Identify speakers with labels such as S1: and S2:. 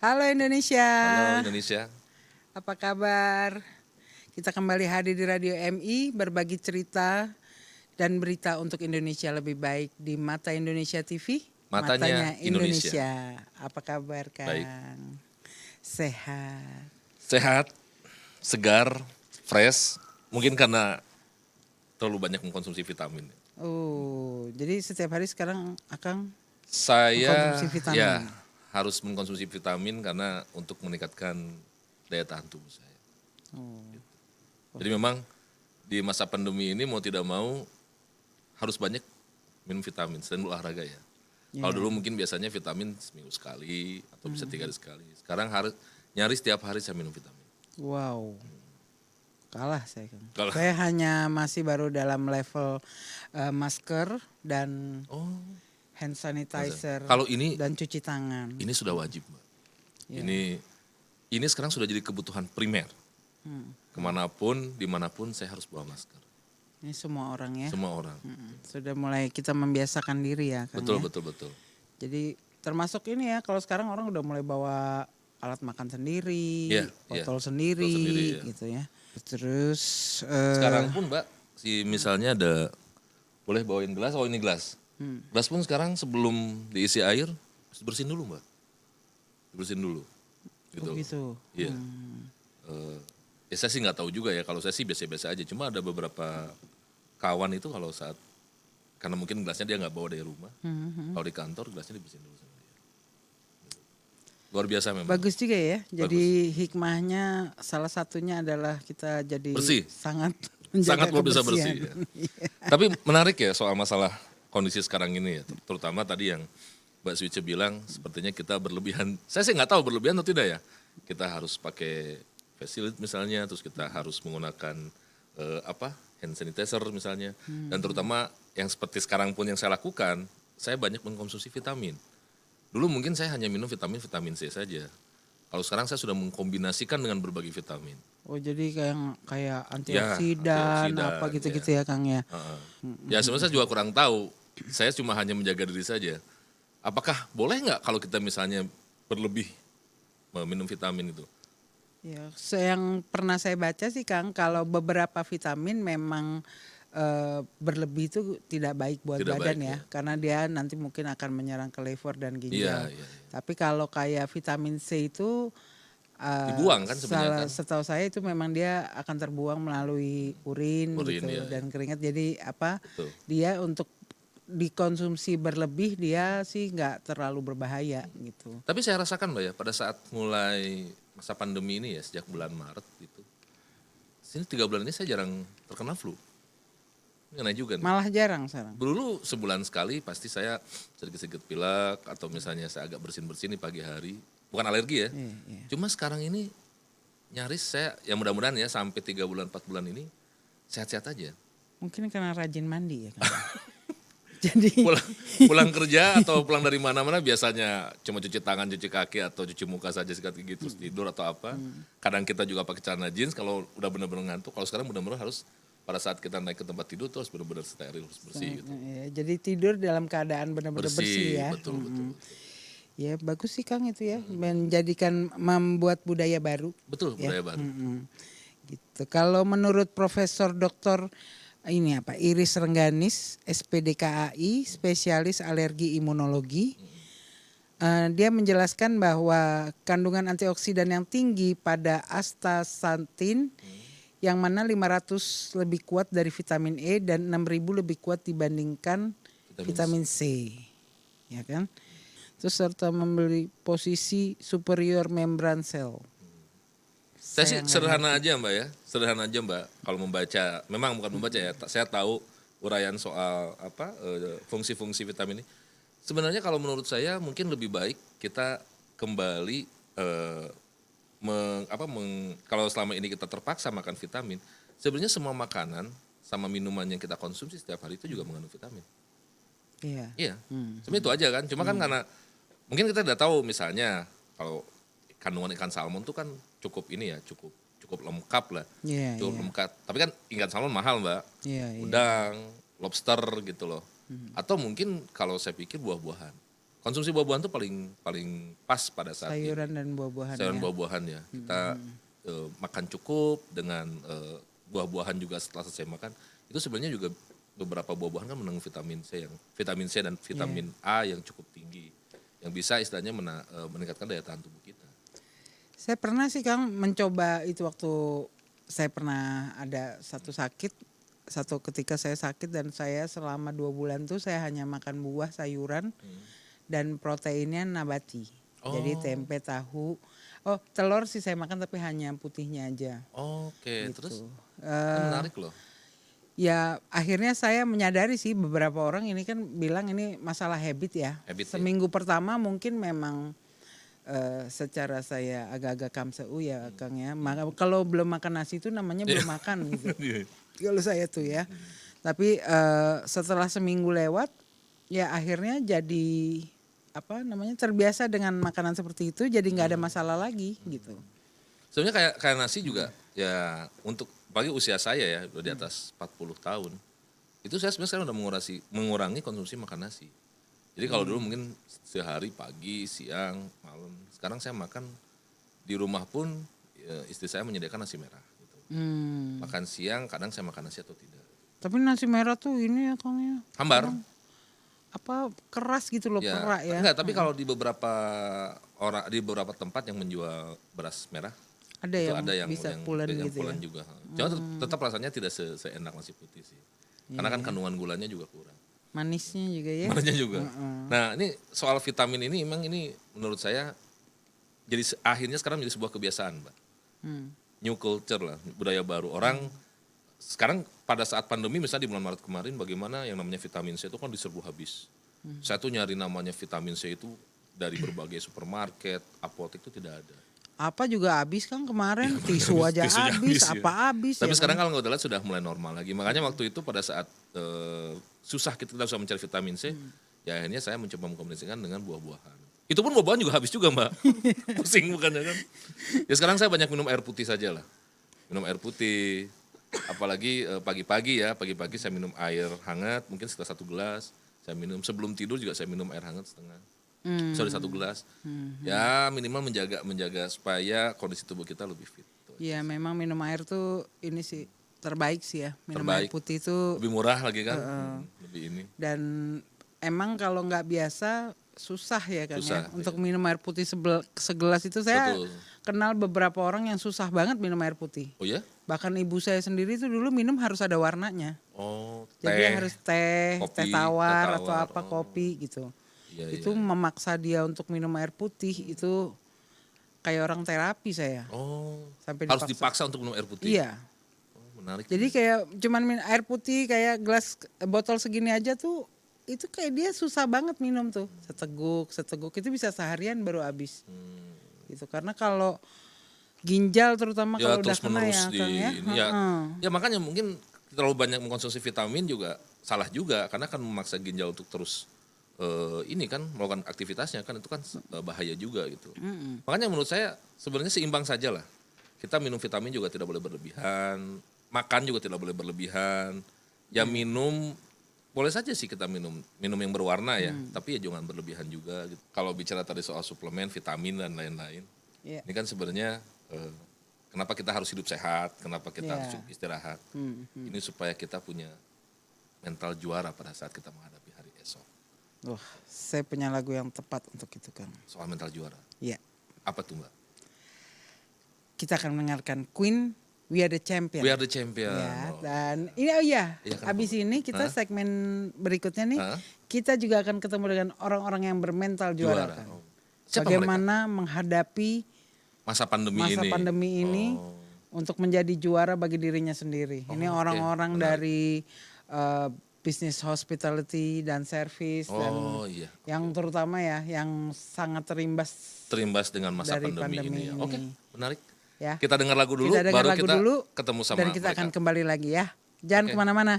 S1: Halo Indonesia,
S2: Halo Indonesia.
S1: apa kabar? Kita kembali hadir di Radio MI berbagi cerita dan berita untuk Indonesia lebih baik di Mata Indonesia TV,
S2: Matanya
S1: Matanya
S2: Indonesia.
S1: Indonesia. Apa kabar
S2: Baik.
S1: Kang? Sehat.
S2: Sehat, segar, fresh. Mungkin karena terlalu banyak mengkonsumsi vitamin.
S1: Oh, jadi setiap hari sekarang Akang
S2: Saya
S1: mengkonsumsi vitamin.
S2: harus mengkonsumsi vitamin karena untuk meningkatkan daya tahan tubuh saya.
S1: Oh,
S2: Jadi memang di masa pandemi ini mau tidak mau harus banyak minum vitamin selain olahraga ya. Kalau
S1: ya.
S2: dulu mungkin biasanya vitamin seminggu sekali atau bisa 3 hari sekali. Sekarang harus nyaris setiap hari saya minum vitamin.
S1: Wow. Kalah saya Kang.
S2: Kalah.
S1: Saya hanya masih baru dalam level masker dan
S2: Oh,
S1: hand sanitizer
S2: kalau ini
S1: dan cuci tangan.
S2: ini sudah wajib, Mbak.
S1: Ya.
S2: Ini sekarang sudah jadi kebutuhan primer. Kemanapun, dimanapun saya harus bawa masker.
S1: Ini semua orang ya.
S2: Semua orang.
S1: Sudah mulai kita membiasakan diri ya Kang
S2: Betul,
S1: ya.
S2: betul, betul.
S1: Jadi termasuk ini ya, kalau sekarang orang udah mulai bawa alat makan sendiri,
S2: Iya,
S1: botol
S2: iya.
S1: sendiri,
S2: Botol sendiri, ya.
S1: gitu ya. Terus
S2: Sekarang pun, Mbak, misalnya ada boleh bawain gelas, oh ini gelas. Gelas pun sekarang sebelum diisi air harus bersihin dulu, Mbak. Bersihin dulu. Gitu.
S1: gitu.
S2: Iya. Ya saya sih nggak tahu juga ya, kalau saya sih biasa-biasa aja. Cuma ada beberapa kawan itu kalau saat, karena mungkin gelasnya dia nggak bawa dari rumah. Kalau di kantor gelasnya dibersihin dulu sama dia. Luar biasa memang.
S1: Bagus juga ya. Jadi hikmahnya salah satunya adalah kita jadi
S2: Bersih.
S1: sangat menjaga
S2: Sangat luar biasa bersih.
S1: kebersihan.
S2: Ya. Tapi menarik ya soal masalah kondisi sekarang ini ya. Terutama tadi yang Mbak Suice bilang sepertinya kita berlebihan. Saya sih nggak tahu berlebihan atau tidak ya. Kita harus pakai face shield misalnya, terus kita harus menggunakan hand sanitizer misalnya. Dan terutama yang seperti sekarang pun yang saya lakukan, saya banyak mengkonsumsi vitamin. Dulu mungkin saya hanya minum vitamin C saja. Kalau sekarang saya sudah mengkombinasikan dengan berbagai vitamin.
S1: Oh jadi kayak
S2: Ya,
S1: antioksidan apa
S2: antioksidan,
S1: gitu-gitu
S2: ya.
S1: ya Kang ya.
S2: Ya sebenarnya saya juga kurang tahu. Saya cuma hanya menjaga diri saja. Apakah boleh nggak kalau kita misalnya berlebih minum vitamin itu?
S1: Ya, yang pernah saya baca sih Kang, kalau beberapa vitamin memang berlebih itu tidak baik buat
S2: Tidak
S1: badan
S2: baik,
S1: ya,
S2: ya.
S1: karena dia nanti mungkin akan menyerang ke liver dan ginjal.
S2: Iya, iya.
S1: Tapi kalau kayak vitamin C itu
S2: Dibuang kan sebenarnya kan?
S1: setahu saya itu memang dia akan terbuang melalui urin
S2: Urin,
S1: gitu
S2: ya,
S1: dan keringat. Jadi
S2: Betul.
S1: dia untuk dikonsumsi berlebih dia sih nggak terlalu berbahaya gitu.
S2: Tapi saya rasakan Mbak ya, pada saat mulai masa pandemi ini ya, sejak bulan Maret gitu. Sini 3 bulan ini saya jarang terkena flu. Ini aneh juga nih.
S1: Malah jarang sekarang.
S2: Dulu sebulan sekali pasti saya sedikit-sedikit pilek atau misalnya saya agak bersin-bersin di pagi hari. Bukan alergi ya.
S1: Iya.
S2: Cuma sekarang ini nyaris saya, ya mudah-mudahan ya sampai 3 bulan 4 bulan ini sehat-sehat aja.
S1: Mungkin karena rajin mandi ya kan. Jadi
S2: Pulang kerja atau pulang dari mana-mana biasanya cuma cuci tangan, cuci kaki atau cuci muka saja sikat gigi terus tidur atau apa. Kadang kita juga pakai celana jeans kalau udah benar-benar ngantuk. Kalau sekarang benar-benar harus pada saat kita naik ke tempat tidur terus benar-benar steril, harus bersih gitu.
S1: ya, jadi tidur dalam keadaan benar-benar bersih ya.
S2: Betul.
S1: Ya bagus sih Kang itu ya, membuat budaya baru.
S2: Betul,
S1: Ya.
S2: budaya baru.
S1: Gitu. Kalau menurut Profesor Doktor ini apa Iris Rengganis, SPDKAI, spesialis alergi imunologi, dia menjelaskan bahwa kandungan antioksidan yang tinggi pada astaxanthin yang mana 500 lebih kuat dari vitamin E dan 6.000 lebih kuat dibandingkan vitamin C. Ya kan? Terus serta memberi posisi superior membran sel.
S2: Saya sih sederhana aja Mbak ya, sederhana aja Mbak. Kalau membaca, memang bukan membaca ya, saya tahu uraian soal fungsi-fungsi vitamin ini. Sebenarnya kalau menurut saya mungkin lebih baik kita kembali kalau selama ini kita terpaksa makan vitamin, sebenarnya semua makanan sama minuman yang kita konsumsi setiap hari itu juga mengandung vitamin. Iya. Sebenarnya itu aja kan. Cuma kan karena mungkin kita udah tahu misalnya kalau kandungan ikan salmon tuh kan cukup lengkap lah. Cukup lengkap. Tapi kan ikan salmon mahal Mbak. Udang, lobster gitu loh. Atau mungkin kalau saya pikir buah-buahan. konsumsi buah-buahan tuh paling paling pas pada saat ini.
S1: Sayuran dan buah-buahan
S2: Sayuran
S1: ya.
S2: buah-buahan ya. Kita makan cukup dengan buah-buahan juga setelah selesai makan. Itu sebenarnya juga beberapa buah-buahan kan mengandung vitamin C dan vitamin A yang cukup tinggi. Yang bisa istilahnya meningkatkan daya tahan tubuh kita.
S1: Saya pernah sih Kang mencoba itu waktu saya pernah ada satu ketika saya sakit dan saya selama 2 bulan tuh saya hanya makan buah, sayuran dan proteinnya nabati. Jadi tempe, tahu. Oh, telur sih saya makan tapi hanya putihnya aja.
S2: Oke,
S1: Gitu.
S2: terus kan menarik loh.
S1: Ya akhirnya saya menyadari sih beberapa orang ini kan bilang ini masalah habit ya.
S2: Habit ya.
S1: Seminggu pertama mungkin memang secara saya agak-agak kamseu ya Kang ya. Kalau belum makan nasi itu namanya belum makan gitu. Kalau saya tuh ya. Tapi setelah seminggu lewat ya akhirnya jadi terbiasa dengan makanan seperti itu jadi nggak ada masalah lagi gitu.
S2: Sebenarnya kayak nasi juga ya untuk bagi usia saya ya udah di atas 40 tahun. Itu saya sebenarnya sekarang udah mengurangi konsumsi makan nasi. Jadi kalau dulu mungkin sehari pagi, siang, malam. Sekarang saya makan di rumah pun istri saya menyediakan nasi merah gitu. Makan siang kadang saya makan nasi atau tidak.
S1: Tapi nasi merah tuh ini ya Kang ya.
S2: Hambar.
S1: Keras gitu loh
S2: Ya,
S1: perak ya.
S2: enggak, tapi kalau di beberapa tempat yang menjual beras merah
S1: Ada
S2: itu
S1: yang
S2: ada yang
S1: bisa
S2: yang
S1: pulen
S2: yang
S1: gitu
S2: pulen
S1: ya.
S2: juga. Cuma tetap rasanya tidak seenak nasi putih sih. Karena kan kandungan gulanya juga kurang.
S1: Manisnya juga ya.
S2: Manisnya juga. Nah, ini soal vitamin ini memang ini menurut saya jadi akhirnya sekarang menjadi sebuah kebiasaan, Mbak. New culture lah, budaya baru. Orang sekarang pada saat pandemi misalnya di bulan Maret kemarin bagaimana yang namanya vitamin C itu kan diserbu habis. Saya tuh nyari namanya vitamin C itu dari berbagai supermarket, apotek itu tidak ada.
S1: Apa juga habis kan kemarin, tisu aja
S2: Tisunya
S1: habis,
S2: ya.
S1: apa habis
S2: Tapi
S1: ya
S2: sekarang
S1: kan?
S2: kalau nggak lihat sudah mulai normal lagi. Makanya waktu itu pada saat susah kita susah mencari vitamin C, ya akhirnya saya mencoba mengkombinasikan dengan buah-buahan. Itu pun buah-buahan juga habis juga, Mbak. Pusing bukannya kan? Ya sekarang saya banyak minum air putih saja lah. Minum air putih, apalagi pagi-pagi saya minum air hangat, mungkin sekitar 1 gelas. Saya minum sebelum tidur juga saya minum air hangat setengah. Sorry 1 gelas. Ya minimal menjaga supaya kondisi tubuh kita lebih fit.
S1: Ya memang minum air tuh ini sih terbaik sih ya. Minum air
S2: Terbaik.
S1: putih itu
S2: Lebih murah lagi kan? Lebih ini.
S1: dan emang kalau nggak biasa susah ya kan
S2: Susah,
S1: ya. Untuk minum air putih segelas itu saya
S2: Betul.
S1: kenal beberapa orang yang susah banget minum air putih.
S2: Oh ya?
S1: Bahkan ibu saya sendiri tuh dulu minum harus ada warnanya.
S2: Oh,
S1: Jadi harus teh
S2: kopi,
S1: tawar
S2: teh
S1: atau
S2: tawar.
S1: apa kopi gitu.
S2: Iya,
S1: Itu
S2: iya.
S1: memaksa dia untuk minum air putih itu kayak orang terapi saya.
S2: Oh,
S1: Sampai
S2: harus dipaksa untuk minum air putih.
S1: Iya.
S2: Oh, menarik.
S1: Jadi kayak cuman minum air putih kayak gelas botol segini aja tuh itu kayak dia susah banget minum tuh. Seteguk itu bisa seharian baru habis. Gitu. Karena kalau ginjal terutama
S2: Ya
S1: kalau udah
S2: terus
S1: kena
S2: menerus
S1: ya
S2: di
S1: Kang ya.
S2: ini ya. Ya makanya mungkin terlalu banyak mengkonsumsi vitamin juga salah juga karena kan memaksa ginjal untuk terus ini kan melakukan aktivitasnya kan itu kan bahaya juga gitu. Makanya menurut saya sebenarnya seimbang saja lah. Kita minum vitamin juga tidak boleh berlebihan, makan juga tidak boleh berlebihan. Ya minum boleh saja sih kita minum yang berwarna ya, tapi ya jangan berlebihan juga gitu. Kalau bicara tadi soal suplemen, vitamin dan lain-lain.
S1: Iya.
S2: Ini kan sebenarnya kenapa kita harus hidup sehat, kenapa kita
S1: Iya.
S2: harus cukup istirahat. Ini supaya kita punya mental juara pada saat kita menghadapi hari esok.
S1: Wah, saya punya lagu yang tepat untuk itu Kang.
S2: Soal mental juara.
S1: Iya.
S2: Apa tuh Mbak?
S1: Kita akan mendengarkan Queen We Are The Champion.
S2: We are the champion.
S1: Ya,
S2: Oh.
S1: dan ini iya,
S2: Iya, kenapa,
S1: abis
S2: Bu?
S1: ini kita segmen berikutnya nih,
S2: Hah?
S1: kita juga akan ketemu dengan orang-orang yang bermental juara. Kang.
S2: Oh. Siapa mereka?
S1: Bagaimana menghadapi
S2: Masa pandemi
S1: masa
S2: ini.
S1: pandemi ini
S2: Oh.
S1: untuk menjadi juara bagi dirinya sendiri. Ini
S2: oke.
S1: orang-orang
S2: Menarik.
S1: dari bisnis hospitality dan service dan
S2: Oh iya.
S1: yang terutama ya yang sangat
S2: Terimbas dengan masa
S1: dari
S2: pandemi ini ya.
S1: pandemi
S2: Oke,
S1: ini.
S2: menarik.
S1: ya.
S2: Kita dengar lagu dulu,
S1: Kita dengar
S2: baru
S1: lagu
S2: kita
S1: dulu
S2: ketemu sama
S1: dan kita
S2: mereka.
S1: akan kembali lagi ya. Jangan
S2: Oke.
S1: kemana-mana.